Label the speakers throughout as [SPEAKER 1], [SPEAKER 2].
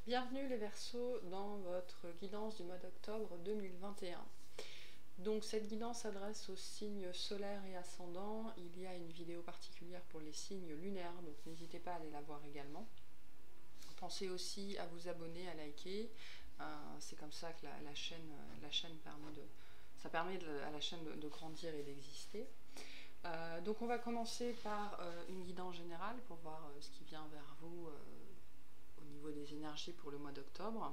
[SPEAKER 1] Bienvenue les Verseaux dans votre guidance du mois d'octobre 2021. Donc cette guidance s'adresse aux signes solaires et ascendants. Il y a une vidéo particulière pour les signes lunaires, donc n'hésitez pas à aller la voir également. Pensez aussi à vous abonner, à liker. C'est comme ça que la chaîne permet à la chaîne de grandir et d'exister. Donc on va commencer par une guidance générale pour voir ce qui vient vers vous au niveau des énergies pour le mois d'octobre.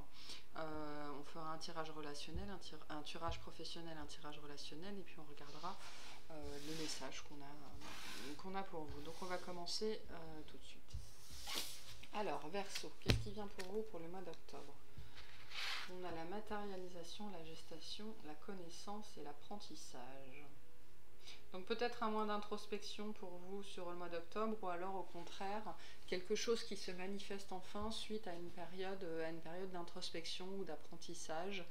[SPEAKER 1] On fera un tirage relationnel, un tirage professionnel, un tirage relationnel, et puis on regardera le message qu'on a pour vous. Donc on va commencer tout de suite. Alors, Verseau, qu'est-ce qui vient pour vous pour le mois d'octobre? On a la matérialisation, la gestation, la connaissance et l'apprentissage. Donc peut-être un mois d'introspection pour vous sur le mois d'octobre, ou alors au contraire quelque chose qui se manifeste enfin suite à une période d'introspection ou d'apprentissage.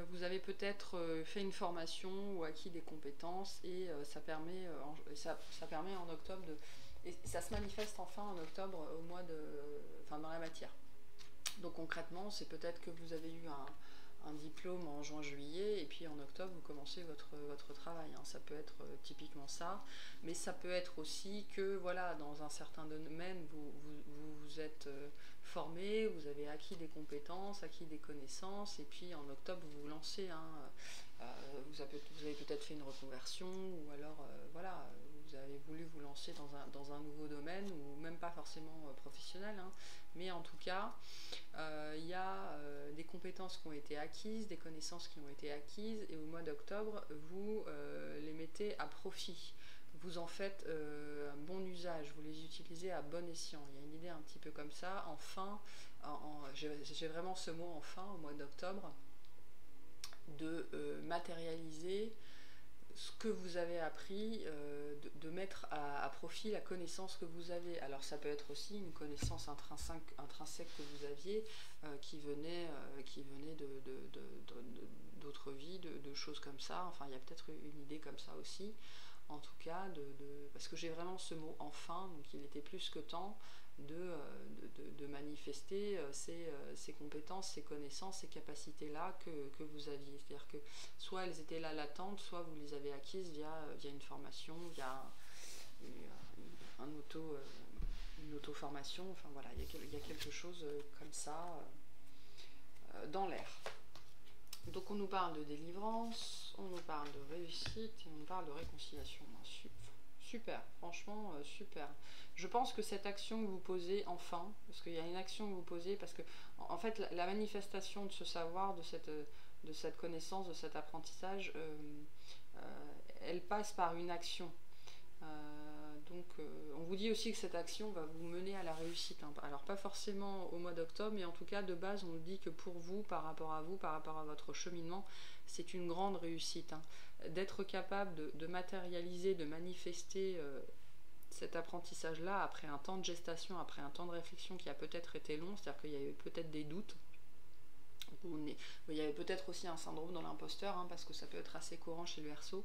[SPEAKER 1] Vous avez peut-être fait une formation ou acquis des compétences, et ça permet en octobre et ça se manifeste enfin en octobre dans la matière. Donc concrètement, c'est peut-être que vous avez eu un diplôme en juin-juillet, et puis en octobre vous commencez votre travail, hein. Ça peut être typiquement ça, mais ça peut être aussi que voilà, dans un certain domaine vous êtes formé, vous avez acquis des compétences, acquis des connaissances, et puis en octobre vous vous lancez, hein. Vous avez peut-être fait une reconversion, ou alors voilà, vous avez voulu vous lancer dans un nouveau domaine, ou même pas forcément professionnel, hein. Mais en tout cas il y a des compétences qui ont été acquises, des connaissances qui ont été acquises, et au mois d'octobre, vous les mettez à profit. Vous en faites un bon usage, vous les utilisez à bon escient. Il y a une idée un petit peu comme ça. Enfin, j'ai vraiment ce mot enfin au mois d'octobre, de matérialiser ce que vous avez appris, de mettre à profit la connaissance que vous avez. Alors ça peut être aussi une connaissance intrinsèque que vous aviez, qui venait d'autres vies, de choses comme ça. Enfin, il y a peut-être une idée comme ça aussi. En tout cas, parce que j'ai vraiment ce mot enfin, donc il était plus que temps de manifester ces compétences, ces connaissances, ces capacités-là que vous aviez. C'est-à-dire que soit elles étaient là latentes, soit vous les avez acquises via une formation, via une auto-formation. Enfin voilà, il y a quelque chose comme ça dans l'air. Donc on nous parle de délivrance, on nous parle de réussite, et on nous parle de réconciliation. Super, franchement super. Je pense que cette action que vous posez enfin, parce qu'il y a une action que vous posez, parce que en fait la manifestation de ce savoir, de cette connaissance, de cet apprentissage, elle passe par une action. Donc on vous dit aussi que cette action va vous mener à la réussite, hein. Alors pas forcément au mois d'octobre, mais en tout cas de base on dit que pour vous, par rapport à votre cheminement, c'est une grande réussite, hein. D'être capable de matérialiser, de manifester cet apprentissage-là après un temps de gestation, après un temps de réflexion qui a peut-être été long, c'est-à-dire qu'il y a eu peut-être des doutes. Il y avait peut-être aussi un syndrome de l'imposteur, hein, parce que ça peut être assez courant chez le Verseau.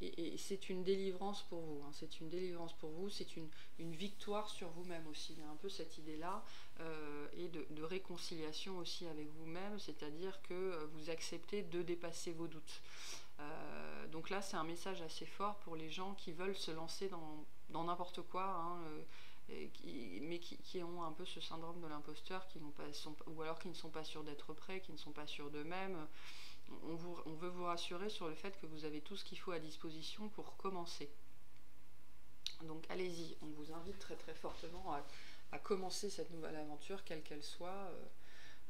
[SPEAKER 1] Et c'est une délivrance pour vous, hein. C'est une délivrance pour vous, c'est une victoire sur vous-même aussi. Il y a un peu cette idée-là, et de réconciliation aussi avec vous-même, c'est-à-dire que vous acceptez de dépasser vos doutes. Donc là, c'est un message assez fort pour les gens qui veulent se lancer dans n'importe quoi, hein, mais qui ont un peu ce syndrome de l'imposteur, ou alors qui ne sont pas sûrs d'être prêts, qui ne sont pas sûrs d'eux-mêmes. On veut vous rassurer sur le fait que vous avez tout ce qu'il faut à disposition pour commencer. Donc allez-y, on vous invite très très fortement à commencer cette nouvelle aventure, quelle qu'elle soit.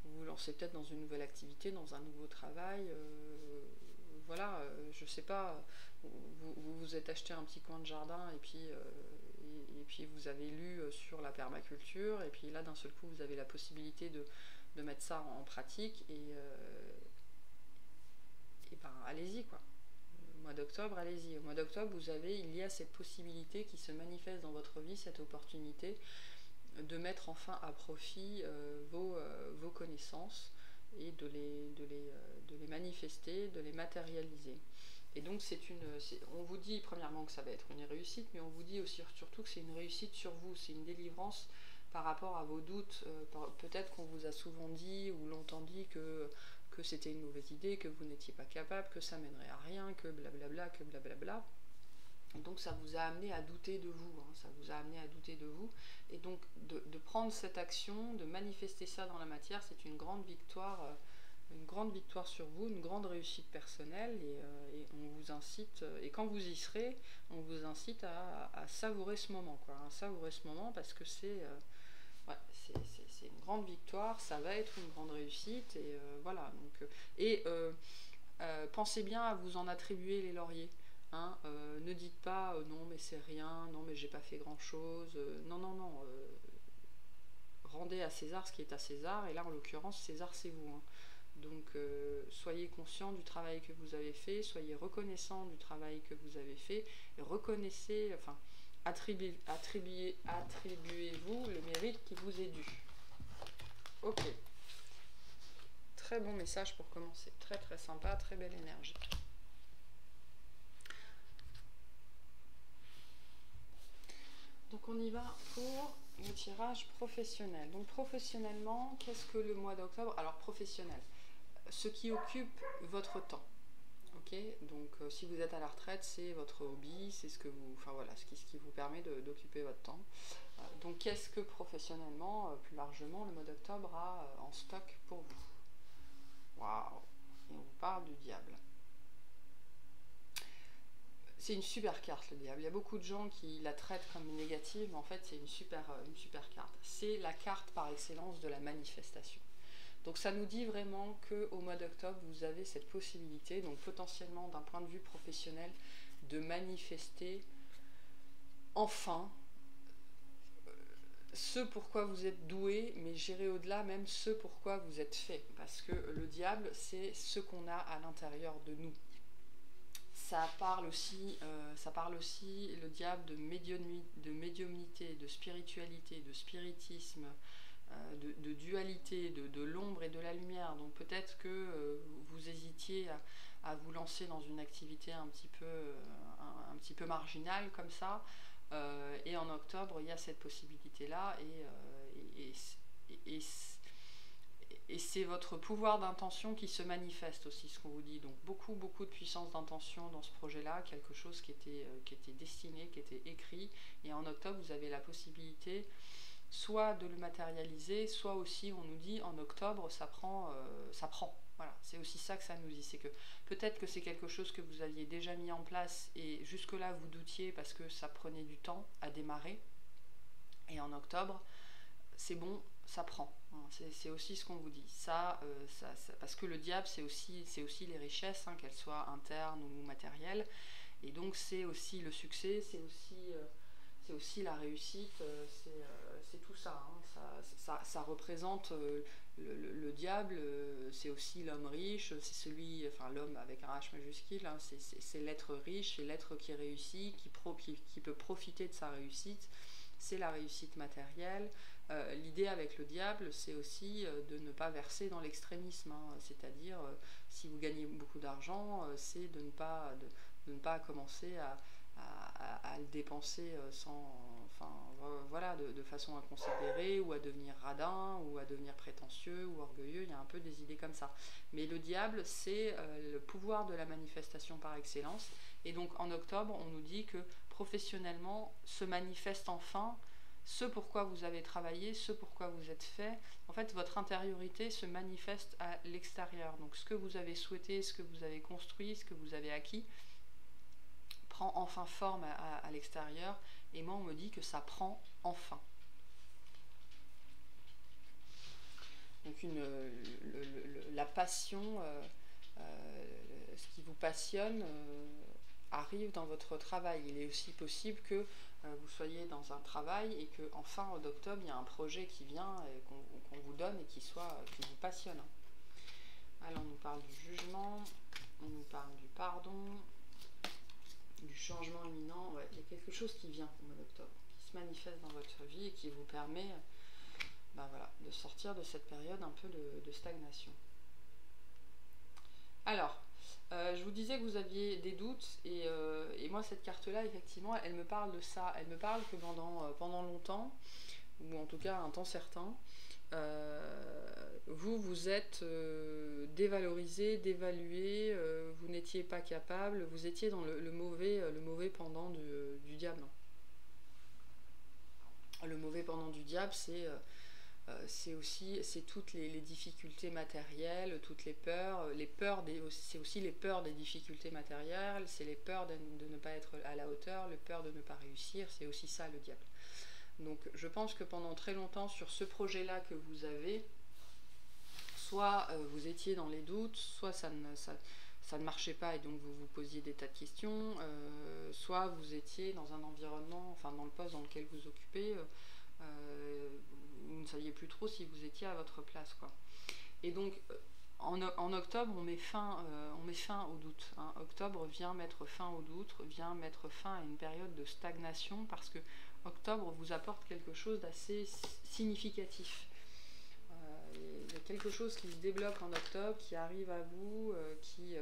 [SPEAKER 1] Vous vous lancez peut-être dans une nouvelle activité, dans un nouveau travail. Voilà, je sais pas, vous vous êtes acheté un petit coin de jardin, et puis vous avez lu sur la permaculture, et puis là d'un seul coup vous avez la possibilité de mettre ça en pratique, et ben allez-y quoi. Au mois d'octobre, allez-y. Au mois d'octobre, il y a cette possibilité qui se manifeste dans votre vie, cette opportunité de mettre enfin à profit vos connaissances, et de les manifester, de les matérialiser. Et donc on vous dit premièrement que ça va être une réussite, mais on vous dit aussi surtout que c'est une réussite sur vous, c'est une délivrance par rapport à vos doutes. Peut-être qu'on vous a souvent dit ou longtemps dit que c'était une mauvaise idée, que vous n'étiez pas capable, que ça mènerait à rien, que blablabla, que blablabla. Donc ça vous a amené à douter de vous, hein, ça vous a amené à douter de vous. Et donc de prendre cette action, de manifester ça dans la matière, c'est une grande victoire sur vous, une grande réussite personnelle. Et on vous incite, et quand vous y serez, on vous incite à savourer ce moment, quoi, à savourer ce moment parce que ouais, c'est une grande victoire, ça va être une grande réussite. Et voilà. Donc, pensez bien à vous en attribuer les lauriers. Hein, ne dites pas non mais c'est rien, non mais j'ai pas fait grand chose, non non non, rendez à César ce qui est à César, et là en l'occurrence César c'est vous. Hein. Donc soyez conscient du travail que vous avez fait, soyez reconnaissant du travail que vous avez fait, et reconnaissez, enfin attribuez-vous le mérite qui vous est dû. Ok, très bon message pour commencer, très très sympa, très belle énergie. Donc on y va pour le tirage professionnel. Donc professionnellement, qu'est-ce que le mois d'octobre? Alors professionnel, ce qui occupe votre temps. Ok, donc si vous êtes à la retraite, c'est votre hobby, c'est ce que vous, enfin voilà, ce qui vous permet d'occuper votre temps. Donc qu'est-ce que professionnellement, plus largement, le mois d'octobre a en stock pour vous? Waouh! Et on vous parle du diable. C'est une super carte, le diable. Il y a beaucoup de gens qui la traitent comme négative, mais en fait c'est une super carte. C'est la carte par excellence de la manifestation. Donc ça nous dit vraiment qu'au mois d'octobre, vous avez cette possibilité, donc potentiellement d'un point de vue professionnel, de manifester enfin ce pourquoi vous êtes doué, mais j'irai au-delà, même ce pourquoi vous êtes fait. Parce que le diable, c'est ce qu'on a à l'intérieur de nous. Ça parle aussi, le diable, de médiumnité, de spiritualité, de spiritisme, de dualité, de l'ombre et de la lumière. Donc peut-être que vous hésitiez à vous lancer dans une activité un petit peu marginale comme ça. Et en octobre, il y a cette possibilité-là. Et c'est votre pouvoir d'intention qui se manifeste aussi, ce qu'on vous dit. Donc beaucoup de puissance d'intention dans ce projet-là, quelque chose qui était destiné, qui était écrit. Et en octobre, vous avez la possibilité soit de le matérialiser, soit aussi, on nous dit, en octobre, ça prend. Voilà, c'est aussi ça que ça nous dit. C'est que peut-être que c'est quelque chose que vous aviez déjà mis en place et jusque-là, vous doutiez parce que ça prenait du temps à démarrer. Et en octobre, c'est bon, ça prend. C'est aussi ce qu'on vous dit. Parce que le diable, c'est aussi les richesses, hein, qu'elles soient internes ou matérielles. Et donc, c'est aussi le succès, c'est aussi la réussite, c'est tout ça, hein. Ça représente le diable, c'est aussi l'homme riche, c'est celui, enfin l'homme avec un H majuscule, hein, c'est l'être riche, c'est l'être qui réussit, qui peut profiter de sa réussite. C'est la réussite matérielle. L'idée avec le diable, c'est aussi de ne pas verser dans l'extrémisme, hein. C'est-à-dire, si vous gagnez beaucoup d'argent, c'est de ne pas commencer à le dépenser de façon inconsidérée, ou à devenir radin, ou à devenir prétentieux ou orgueilleux. Il y a un peu des idées comme ça. Mais le diable, c'est le pouvoir de la manifestation par excellence. Et donc en octobre, on nous dit que professionnellement se manifeste enfin ce pourquoi vous avez travaillé, ce pourquoi vous êtes fait. En fait, votre intériorité se manifeste à l'extérieur. Donc ce que vous avez souhaité, ce que vous avez construit, ce que vous avez acquis, prend enfin forme à l'extérieur. Et moi, on me dit que ça prend enfin. Donc la passion, ce qui vous passionne, arrive dans votre travail. Il est aussi possible que vous soyez dans un travail et qu'en fin d'octobre, il y a un projet qui vient et qu'on vous donne et qui vous passionne. Alors on nous parle du jugement, on nous parle du pardon, du changement imminent. Ouais, il y a quelque chose qui vient au mois d'octobre, qui se manifeste dans votre vie et qui vous permet de sortir de cette période un peu de stagnation. Alors, je vous disais que vous aviez des doutes, et moi cette carte-là, effectivement, elle me parle de ça. Elle me parle que pendant longtemps, ou en tout cas un temps certain, vous êtes dévalorisé, dévalué, vous n'étiez pas capable, vous étiez dans le mauvais pendant du diable. Le mauvais pendant du diable, c'est toutes les difficultés matérielles, toutes les peurs c'est aussi les peurs des difficultés matérielles, c'est les peurs de ne pas être à la hauteur, les peurs de ne pas réussir, c'est aussi ça le diable. Donc je pense que pendant très longtemps sur ce projet-là que vous avez, soit vous étiez dans les doutes, soit ça ne marchait pas et donc vous vous posiez des tas de questions, soit vous étiez dans un environnement, enfin dans le poste dans lequel vous occupez, vous ne saviez plus trop si vous étiez à votre place, quoi. Et donc en octobre, on met fin au doute. Hein. Octobre vient mettre fin au doute, vient mettre fin à une période de stagnation parce que octobre vous apporte quelque chose d'assez significatif. Il y a quelque chose qui se débloque en octobre, qui arrive à vous, ouais,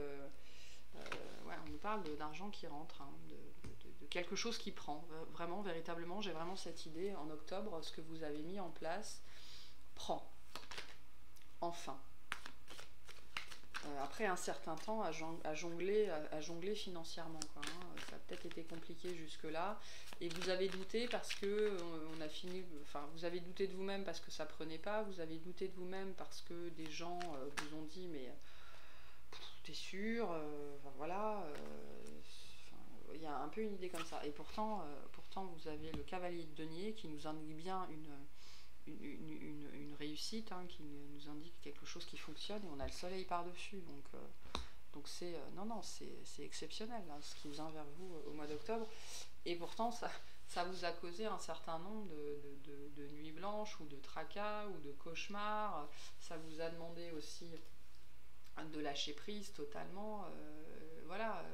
[SPEAKER 1] on nous parle d'argent qui rentre, hein, de quelque chose qui prend. Vraiment, véritablement, j'ai vraiment cette idée. En octobre, ce que vous avez mis en place prend. Enfin. Après un certain temps à jongler financièrement, quoi, hein. Ça a peut-être été compliqué jusque-là. Et vous avez douté parce que on a fini. Enfin, vous avez douté de vous-même parce que ça prenait pas. Vous avez douté de vous-même parce que des gens vous ont dit mais t'es sûr, enfin, voilà. Il y a un peu une idée comme ça. Et pourtant vous avez le cavalier de denier qui nous indique bien une réussite, hein, qui nous indique quelque chose qui fonctionne et on a le soleil par-dessus. Donc c'est non, c'est exceptionnel là, ce qui vient vers vous au mois d'octobre. Et pourtant, ça vous a causé un certain nombre de nuits blanches ou de tracas ou de cauchemars. Ça vous a demandé aussi de lâcher prise totalement. Voilà.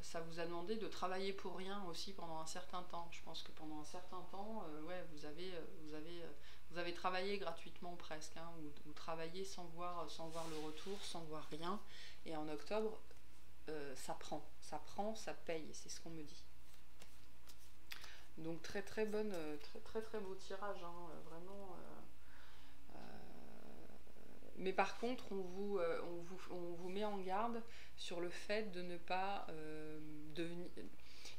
[SPEAKER 1] Ça vous a demandé de travailler pour rien aussi pendant un certain temps. Je pense que pendant un certain temps, ouais, vous avez travaillé gratuitement presque, hein, ou travaillé sans voir le retour, sans voir rien. Et en octobre, ça prend, ça paye. C'est ce qu'on me dit. Donc très très bonne, très beau tirage, hein, vraiment. Mais par contre, on vous met en garde sur le fait de ne pas devenir.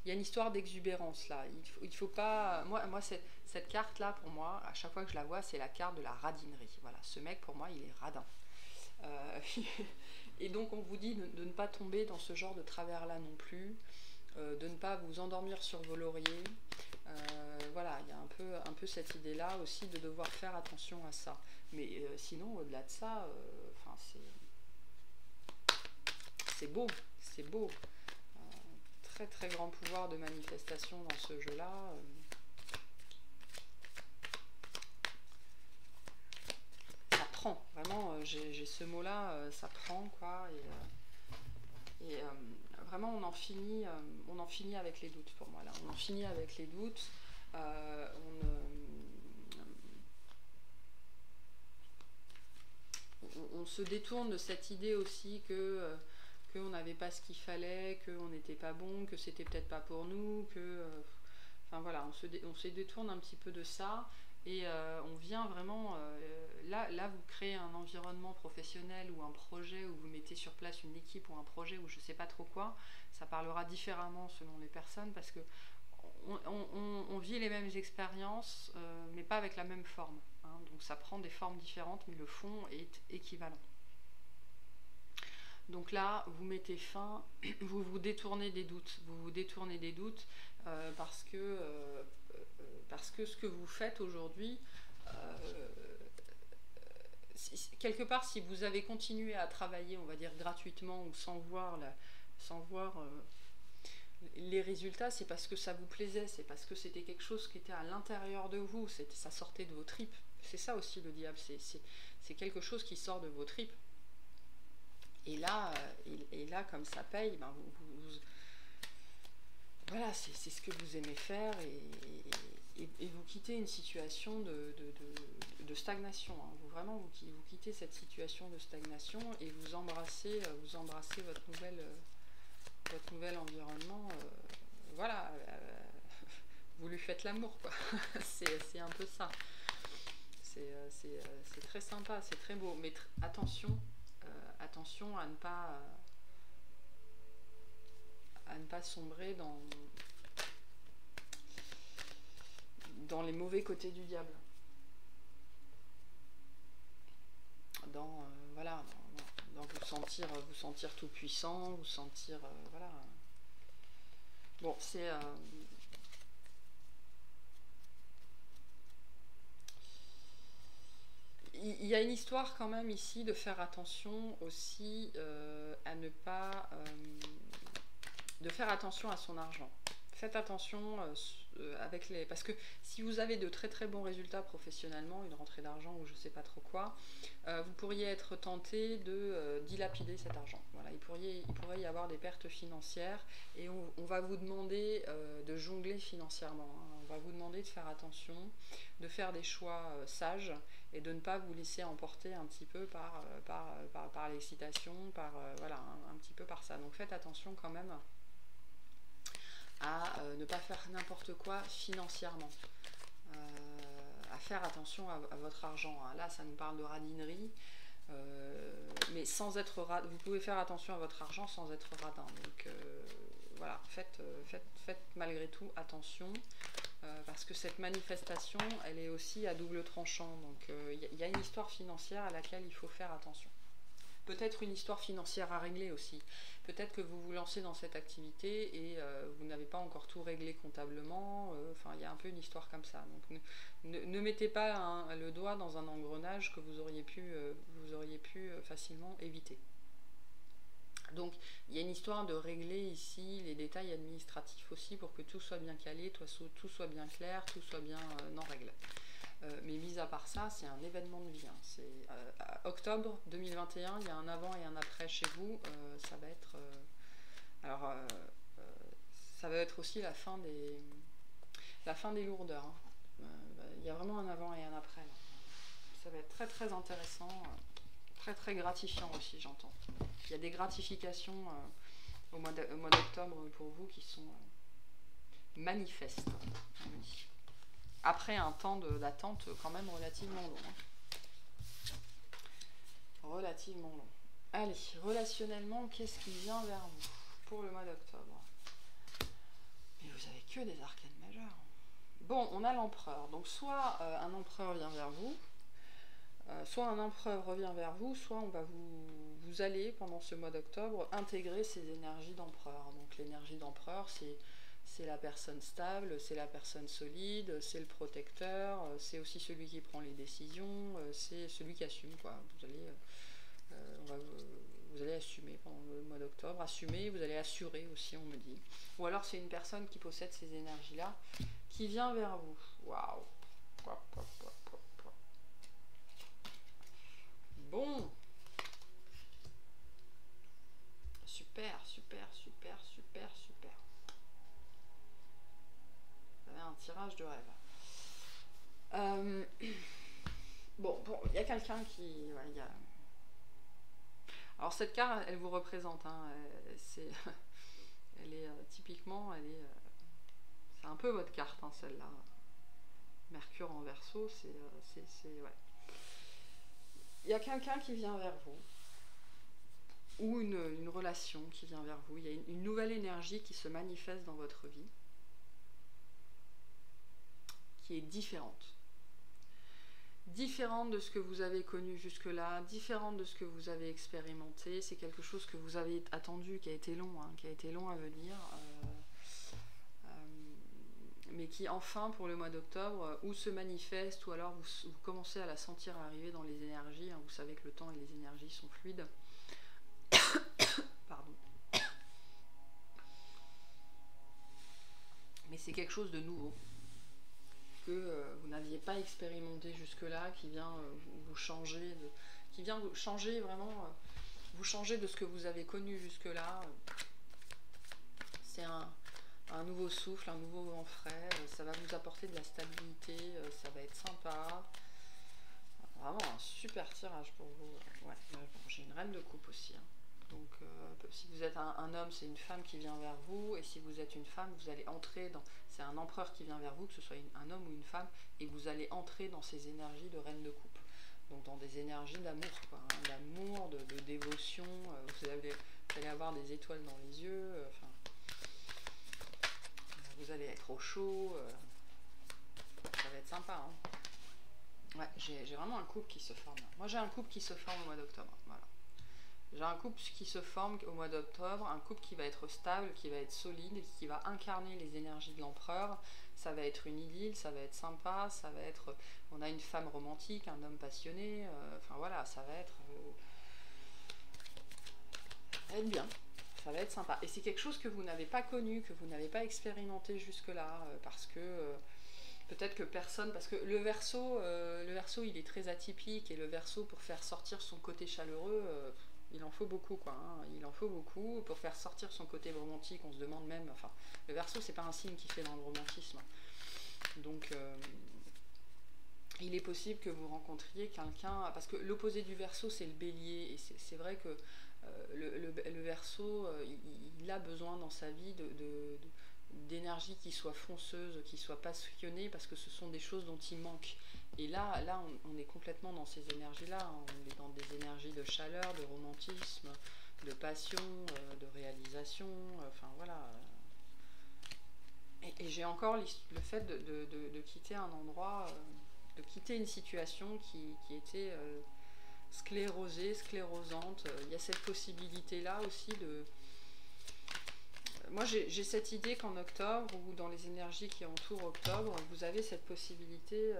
[SPEAKER 1] Il y a une histoire d'exubérance là. Il faut pas. Moi cette carte là, pour moi, à chaque fois que je la vois, c'est la carte de la radinerie. Voilà, ce mec pour moi, il est radin. Et donc on vous dit de ne pas tomber dans ce genre de travers là non plus, de ne pas vous endormir sur vos lauriers. Voilà, il y a un peu cette idée là aussi de devoir faire attention à ça. Mais sinon, au-delà de ça, c'est beau, c'est beau. Très très grand pouvoir de manifestation dans ce jeu-là. Ça prend, vraiment, j'ai ce mot-là, ça prend, quoi. Et vraiment, on en finit avec les doutes pour moi, là. On en finit avec les doutes. On se détourne de cette idée aussi qu'on n'avait pas ce qu'il fallait, qu'on n'était pas bon, que c'était peut-être pas pour nous, enfin voilà, on se détourne un petit peu de ça et on vient vraiment, là vous créez un environnement professionnel ou un projet où vous mettez sur place une équipe ou un projet ou je sais pas trop quoi, ça parlera différemment selon les personnes parce que on vit les mêmes expériences mais pas avec la même forme. Hein, donc ça prend des formes différentes, mais le fond est équivalent. Donc là, vous mettez fin, vous détournez des doutes, parce que ce que vous faites aujourd'hui, quelque part, si vous avez continué à travailler, on va dire gratuitement ou sans voir les résultats, c'est parce que ça vous plaisait, c'est parce que c'était quelque chose qui était à l'intérieur de vous, ça sortait de vos tripes. C'est ça aussi le diable, c'est quelque chose qui sort de vos tripes. Et là, comme ça paye, ben voilà, c'est ce que vous aimez faire et vous quittez une situation de stagnation. Hein. Vous quittez cette situation de stagnation et vous embrassez votre nouvel environnement. Voilà, vous lui faites l'amour, quoi. C'est un peu ça. c'est très sympa, c'est très beau. Mais attention, attention à ne pas sombrer dans les mauvais côtés du diable. Voilà, dans vous sentir tout puissant, vous sentir voilà. Bon, il y a une histoire quand même ici de faire attention aussi à ne pas de faire attention à son argent. Faites attention avec les... Parce que si vous avez de très très bons résultats professionnellement, une rentrée d'argent ou je sais pas trop quoi, vous pourriez être tenté de dilapider cet argent. Voilà, il pourrait y avoir des pertes financières et on va vous demander de jongler financièrement. Hein. On va vous demander de faire attention, de faire des choix sages et de ne pas vous laisser emporter un petit peu par l'excitation, voilà, un petit peu par ça. Donc faites attention quand même à ne pas faire n'importe quoi financièrement, à faire attention à votre argent. Là, ça nous parle de radinerie, mais sans être vous pouvez faire attention à votre argent sans être radin. Donc voilà, faites malgré tout attention, parce que cette manifestation, elle est aussi à double tranchant. Donc il y a une histoire financière à laquelle il faut faire attention. Peut-être une histoire financière à régler aussi. Peut-être que vous vous lancez dans cette activité et vous n'avez pas encore tout réglé comptablement. Enfin, il y a un peu une histoire comme ça. Donc, ne mettez pas le doigt dans un engrenage que vous auriez pu facilement éviter. Donc, il y a une histoire de régler ici les détails administratifs aussi pour que tout soit bien calé, tout soit bien clair, tout soit bien en règle. Mais mis à part ça, c'est un événement de vie. Hein. C'est octobre 2021, il y a un avant et un après chez vous. Ça va être ça va être aussi la fin des lourdeurs. Hein. Il y a vraiment un avant et un après. Là. Ça va être très très intéressant, très très gratifiant aussi, j'entends. Il y a des gratifications au mois d'octobre pour vous qui sont manifestes. Oui. Après un temps d'attente quand même relativement long. Hein. Relativement long. Allez, relationnellement, qu'est-ce qui vient vers vous pour le mois d'octobre? Mais vous avez que des arcanes majeures. Bon, on a l'empereur. Donc soit un empereur vient vers vous, soit un empereur revient vers vous, soit on va vous allez, pendant ce mois d'octobre, intégrer ces énergies d'empereur. Donc l'énergie d'empereur, c'est la personne stable, c'est la personne solide, c'est le protecteur, c'est aussi celui qui prend les décisions, c'est celui qui assume, quoi. Vous allez assumer pendant le mois d'octobre, assumer, vous allez assurer aussi, on me dit. Ou alors c'est une personne qui possède ces énergies-là, qui vient vers vous. Waouh! Bon! Super, super, super, super, super. Vous avez un tirage de rêve. Bon, il y a quelqu'un qui... Ouais, alors cette carte, elle vous représente. Hein, elle est typiquement, c'est un peu votre carte, hein, celle-là. Mercure en Verseau, ouais. Il y a quelqu'un qui vient vers vous, ou une relation qui vient vers vous. Il y a une nouvelle énergie qui se manifeste dans votre vie, qui est différente de ce que vous avez connu jusque-là, différente de ce que vous avez expérimenté. C'est quelque chose que vous avez attendu, qui a été long, hein, qui a été long à venir, mais qui enfin, pour le mois d'octobre, ou se manifeste, ou alors vous commencez à la sentir arriver dans les énergies. Hein, vous savez que le temps et les énergies sont fluides. Pardon. Mais c'est quelque chose de nouveau que vous n'aviez pas expérimenté jusque-là, qui vient vous changer, qui vient vous changer vraiment, vous changer de ce que vous avez connu jusque-là. C'est un nouveau souffle, un nouveau vent frais, ça va vous apporter de la stabilité, ça va être sympa. Vraiment un super tirage pour vous. Ouais, bon, j'ai une reine de coupe aussi. Hein. Donc si vous êtes un homme, c'est une femme qui vient vers vous, et si vous êtes une femme, vous allez entrer dans... C'est un empereur qui vient vers vous, que ce soit un homme ou une femme, et vous allez entrer dans ces énergies de reine de coupe. Donc dans des énergies d'amour, quoi, hein, d'amour, de dévotion, vous allez avoir des étoiles dans les yeux, enfin, vous allez être au chaud, ça va être sympa. Hein. Ouais, j'ai vraiment un couple qui se forme. Moi j'ai un couple qui se forme au mois d'octobre, voilà. J'ai un couple qui se forme au mois d'octobre, un couple qui va être stable, qui va être solide, qui va incarner les énergies de l'empereur. Ça va être une idylle, ça va être sympa, ça va être... On a une femme romantique, un homme passionné, enfin voilà, ça va être bien, ça va être sympa. Et c'est quelque chose que vous n'avez pas connu, que vous n'avez pas expérimenté jusque-là, parce que... peut-être que personne, parce que le Verseau il est très atypique, et le Verseau pour faire sortir son côté chaleureux, il en faut beaucoup, quoi. Hein. Il en faut beaucoup pour faire sortir son côté romantique. On se demande même, enfin, le Verseau c'est pas un signe qui fait dans le romantisme. Donc il est possible que vous rencontriez quelqu'un, parce que l'opposé du Verseau c'est le Bélier, et c'est vrai que le Verseau il a besoin dans sa vie d'énergie qui soit fonceuse, qui soit passionnée, parce que ce sont des choses dont il manque. Et là on est complètement dans ces énergies-là, on est dans des énergies de chaleur, de romantisme, de passion, de réalisation, enfin voilà. Et j'ai encore le fait de quitter un endroit, de quitter une situation qui était sclérosée, sclérosante. Il y a cette possibilité-là aussi de... Moi j'ai cette idée qu'en octobre, ou dans les énergies qui entourent octobre, vous avez cette possibilité,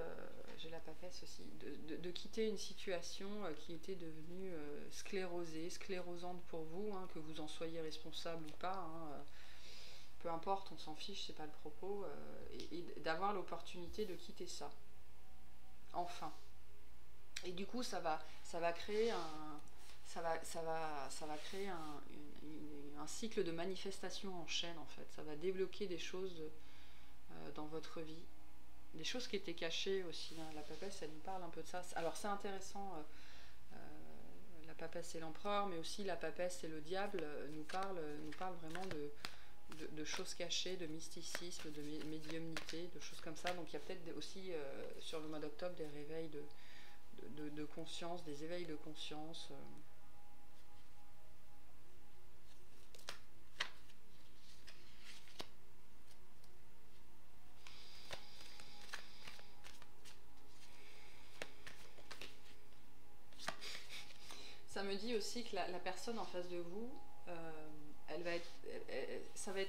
[SPEAKER 1] j'ai la papesse aussi, de quitter une situation qui était devenue sclérosée, sclérosante pour vous, hein, que vous en soyez responsable ou pas, hein, peu importe, on s'en fiche, c'est pas le propos, et d'avoir l'opportunité de quitter ça, enfin. Et du coup ça va créer un cycle de manifestation en chaîne, en fait. Ça va débloquer des choses dans votre vie, des choses qui étaient cachées aussi. Hein. La papesse, elle nous parle un peu de ça. Alors c'est intéressant, la papesse et l'empereur, mais aussi la papesse et le diable nous parle vraiment de choses cachées, de mysticisme, de médiumnité, de choses comme ça. Donc il y a peut-être aussi sur le mois d'octobre des réveils de conscience, des éveils de conscience. Ça me dit aussi que la personne en face de vous, elle va être, ça va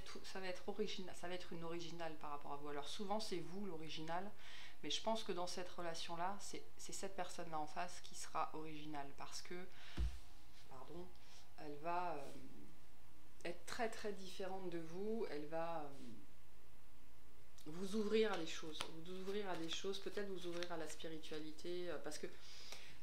[SPEAKER 1] être original, ça va être une originale par rapport à vous. Alors souvent c'est vous l'original, mais je pense que dans cette relation-là, c'est cette personne-là en face qui sera originale, parce que, pardon, elle va être très très différente de vous, elle va vous ouvrir à des choses, peut-être vous ouvrir à la spiritualité, parce que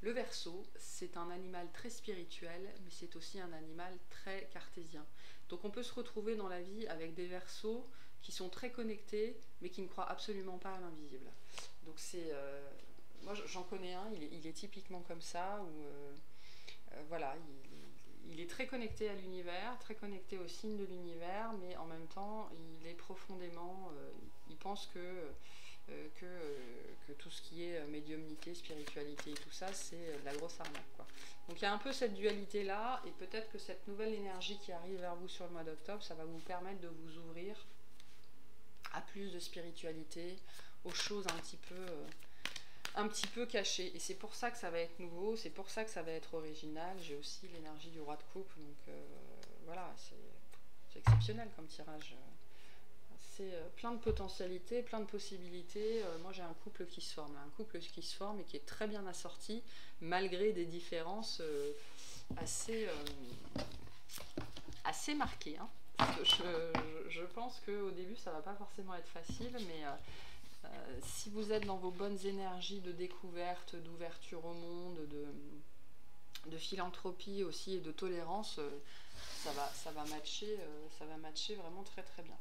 [SPEAKER 1] le Verseau, c'est un animal très spirituel, mais c'est aussi un animal très cartésien. Donc on peut se retrouver dans la vie avec des Verseaux qui sont très connectés, mais qui ne croient absolument pas à l'invisible. Donc c'est... moi j'en connais un, il est typiquement comme ça, où voilà, il est très connecté à l'univers, très connecté aux signes de l'univers, mais en même temps, il est profondément... il pense que tout ce qui est médiumnité, spiritualité et tout ça, c'est de la grosse arnaque, quoi. Donc il y a un peu cette dualité-là, et peut-être que cette nouvelle énergie qui arrive vers vous sur le mois d'octobre, ça va vous permettre de vous ouvrir à plus de spiritualité, aux choses un petit peu cachées. Et c'est pour ça que ça va être nouveau, c'est pour ça que ça va être original. J'ai aussi l'énergie du roi de coupe, donc voilà, c'est exceptionnel comme tirage. C'est plein de potentialités, plein de possibilités. Moi j'ai un couple qui se forme, et qui est très bien assorti, malgré des différences assez marquées. Hein. Je pense qu'au début ça va pas forcément être facile, mais si vous êtes dans vos bonnes énergies de découverte, d'ouverture au monde, de philanthropie aussi, et de tolérance, ça va matcher vraiment très très bien.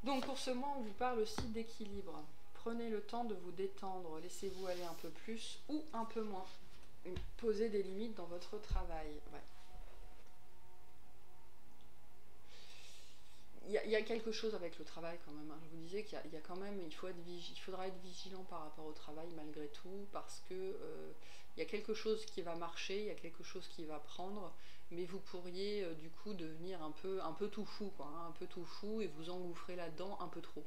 [SPEAKER 1] Donc pour ce mois, on vous parle aussi d'équilibre. Prenez le temps de vous détendre, laissez-vous aller un peu plus ou un peu moins. Posez des limites dans votre travail. Ouais. il y a quelque chose avec le travail quand même, hein. Je vous disais qu'il y a quand même, il faudra être vigilant par rapport au travail malgré tout, parce que il y a quelque chose qui va marcher, il y a quelque chose qui va prendre, mais vous pourriez du coup devenir un peu tout fou, quoi, hein, un peu tout fou, et vous engouffrer là-dedans un peu trop.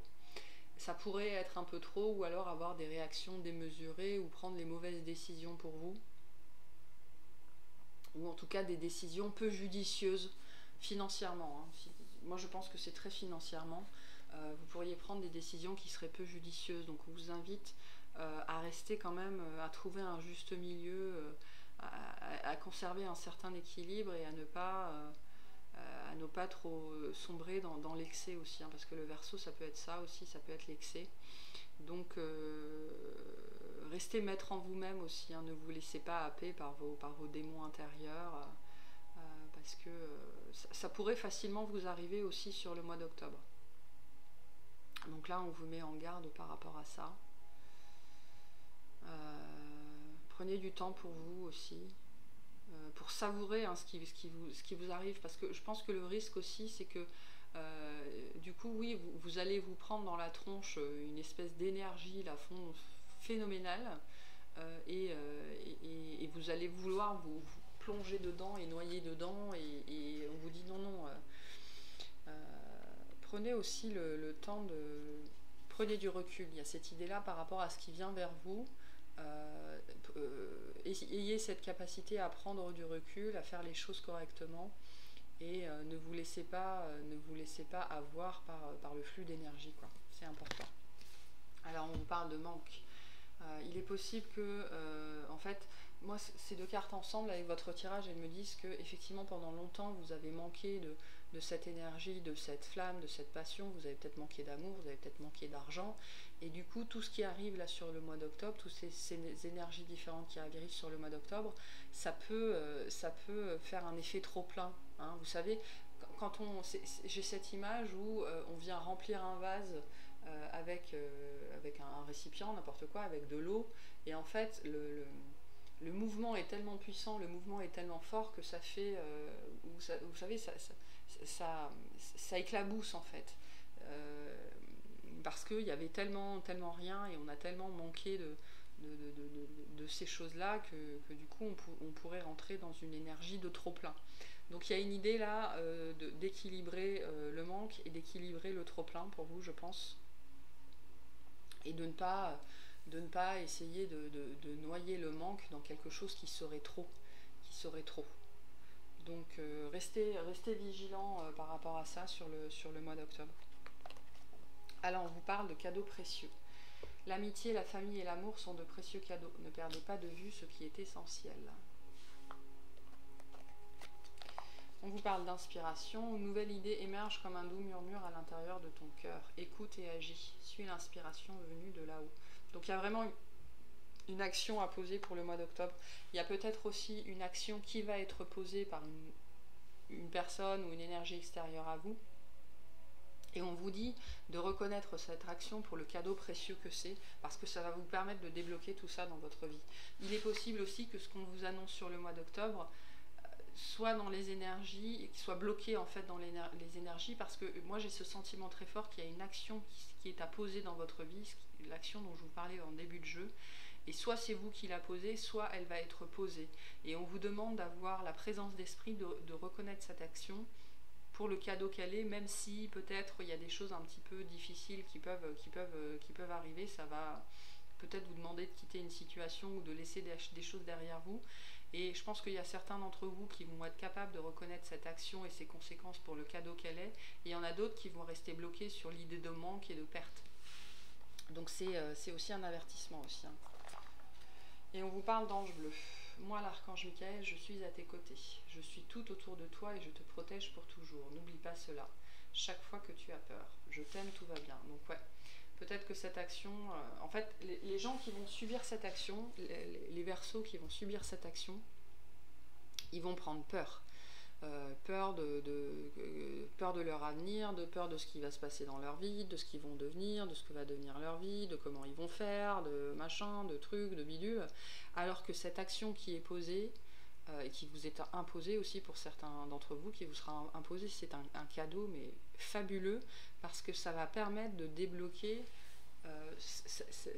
[SPEAKER 1] Ça pourrait être un peu trop, ou alors avoir des réactions démesurées, ou prendre les mauvaises décisions pour vous, ou en tout cas des décisions peu judicieuses financièrement, hein. Moi je pense que c'est très financièrement. Vous pourriez prendre des décisions qui seraient peu judicieuses. Donc on vous invite à rester quand même, à trouver un juste milieu, à conserver un certain équilibre et à ne pas trop sombrer dans l'excès aussi, hein, parce que le Verseau ça peut être ça aussi, ça peut être l'excès. Donc restez maître en vous-même aussi, hein, ne vous laissez pas happer par vos démons intérieurs, parce que ça pourrait facilement vous arriver aussi sur le mois d'octobre. Donc là on vous met en garde par rapport à ça. Prenez du temps pour vous aussi, pour savourer, hein, ce qui vous arrive, parce que je pense que le risque aussi c'est que du coup oui vous allez vous prendre dans la tronche une espèce d'énergie là fond phénoménale, et vous allez vouloir vous plonger dedans et noyer dedans, et on vous dit non non, prenez aussi le temps de... Prenez du recul, il y a cette idée-là par rapport à ce qui vient vers vous. Ayez cette capacité à prendre du recul, à faire les choses correctement, et ne vous laissez pas avoir par le flux d'énergie, quoi. C'est important. Alors on vous parle de manque. Il est possible que, en fait, moi ces deux cartes ensemble avec votre tirage, elles me disent que effectivement pendant longtemps vous avez manqué de cette énergie, de cette flamme, de cette passion. Vous avez peut-être manqué d'amour, vous avez peut-être manqué d'argent, et du coup tout ce qui arrive là sur le mois d'octobre, toutes ces énergies différentes qui arrivent sur le mois d'octobre, ça peut faire un effet trop plein, hein. Vous savez, quand j'ai cette image où on vient remplir un vase avec un récipient, n'importe quoi, avec de l'eau, et en fait le mouvement est tellement puissant, le mouvement est tellement fort que ça fait, vous savez, ça éclabousse en fait, parce qu'il y avait tellement rien, et on a tellement manqué de ces choses-là que du coup on pourrait rentrer dans une énergie de trop plein. Donc il y a une idée là d'équilibrer le manque et d'équilibrer le trop plein pour vous, je pense, et de ne pas essayer de noyer le manque dans quelque chose qui serait trop. Donc restez vigilant par rapport à ça sur le mois d'octobre. Alors on vous parle de cadeaux précieux. L'amitié, la famille et l'amour sont de précieux cadeaux. Ne perdez pas de vue ce qui est essentiel. On vous parle d'inspiration. Une nouvelle idée émerge comme un doux murmure à l'intérieur de ton cœur. Écoute et agis. Suis l'inspiration venue de là-haut. Donc il y a vraiment une action à poser pour le mois d'octobre. Il y a peut-être aussi une action qui va être posée par une personne ou une énergie extérieure à vous. Et on vous dit de reconnaître cette action pour le cadeau précieux que c'est, parce que ça va vous permettre de débloquer tout ça dans votre vie. Il est possible aussi que ce qu'on vous annonce sur le mois d'octobre soit dans les énergies, et qui soit bloqué en fait dans les énergies, parce que moi j'ai ce sentiment très fort qu'il y a une action qui est à poser dans votre vie, l'action dont je vous parlais en début de jeu, et soit c'est vous qui la posez, soit elle va être posée. Et on vous demande d'avoir la présence d'esprit de reconnaître cette action pour le cadeau qu'elle est, même si peut-être il y a des choses un petit peu difficiles qui peuvent arriver. Ça va peut-être vous demander de quitter une situation ou de laisser des choses derrière vous. Et je pense qu'il y a certains d'entre vous qui vont être capables de reconnaître cette action et ses conséquences pour le cadeau qu'elle est. Et il y en a d'autres qui vont rester bloqués sur l'idée de manque et de perte. Donc c'est aussi un avertissement aussi, hein. Et on vous parle d'ange bleu. Moi, l'archange Michael, je suis à tes côtés. Je suis tout autour de toi et je te protège pour toujours. N'oublie pas cela. Chaque fois que tu as peur, je t'aime, tout va bien. Donc ouais, peut-être que cette action... en fait, les gens qui vont subir cette action, les Verseaux qui vont subir cette action, ils vont prendre peur. Peur de leur avenir, peur de ce qui va se passer dans leur vie, de ce qu'ils vont devenir, de ce que va devenir leur vie, de comment ils vont faire, de machin, de trucs, de bidules, alors que cette action qui est posée, et qui vous est imposé aussi pour certains d'entre vous, qui vous sera imposé. C'est un cadeau mais fabuleux, parce que ça va permettre de débloquer.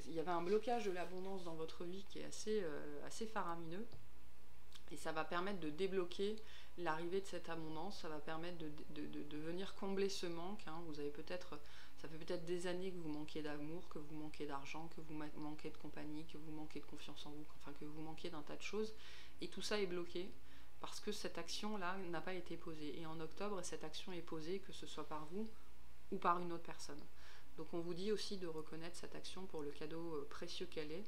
[SPEAKER 1] Il y avait un blocage de l'abondance dans votre vie qui est assez faramineux, et ça va permettre de débloquer l'arrivée de cette abondance. Ça va permettre de venir combler ce manque, hein. Vous avez ça fait peut-être des années que vous manquez d'amour, que vous manquez d'argent, que vous manquez de compagnie, que vous manquez de confiance en vous, enfin que vous manquez d'un tas de choses, et tout ça est bloqué parce que cette action-là n'a pas été posée. Et en octobre, cette action est posée, que ce soit par vous ou par une autre personne. Donc on vous dit aussi de reconnaître cette action pour le cadeau précieux qu'elle est,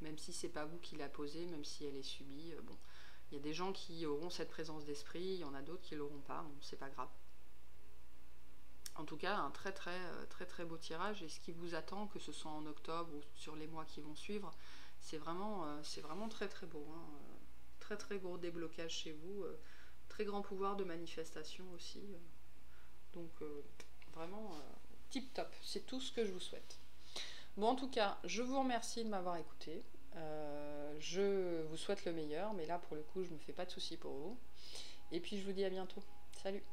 [SPEAKER 1] même si c'est pas vous qui la posez, même si elle est subie. Bon, il y a des gens qui auront cette présence d'esprit, il y en a d'autres qui l'auront pas, bon, c'est pas grave. En tout cas, un très beau tirage, et ce qui vous attend, que ce soit en octobre ou sur les mois qui vont suivre, c'est vraiment très beau, hein. Très gros déblocage chez vous, très grand pouvoir de manifestation aussi. Donc vraiment tip top, c'est tout ce que je vous souhaite. Bon, en tout cas, je vous remercie de m'avoir écouté. Je vous souhaite le meilleur, mais là pour le coup je me fais pas de soucis pour vous. Et puis je vous dis à bientôt. Salut!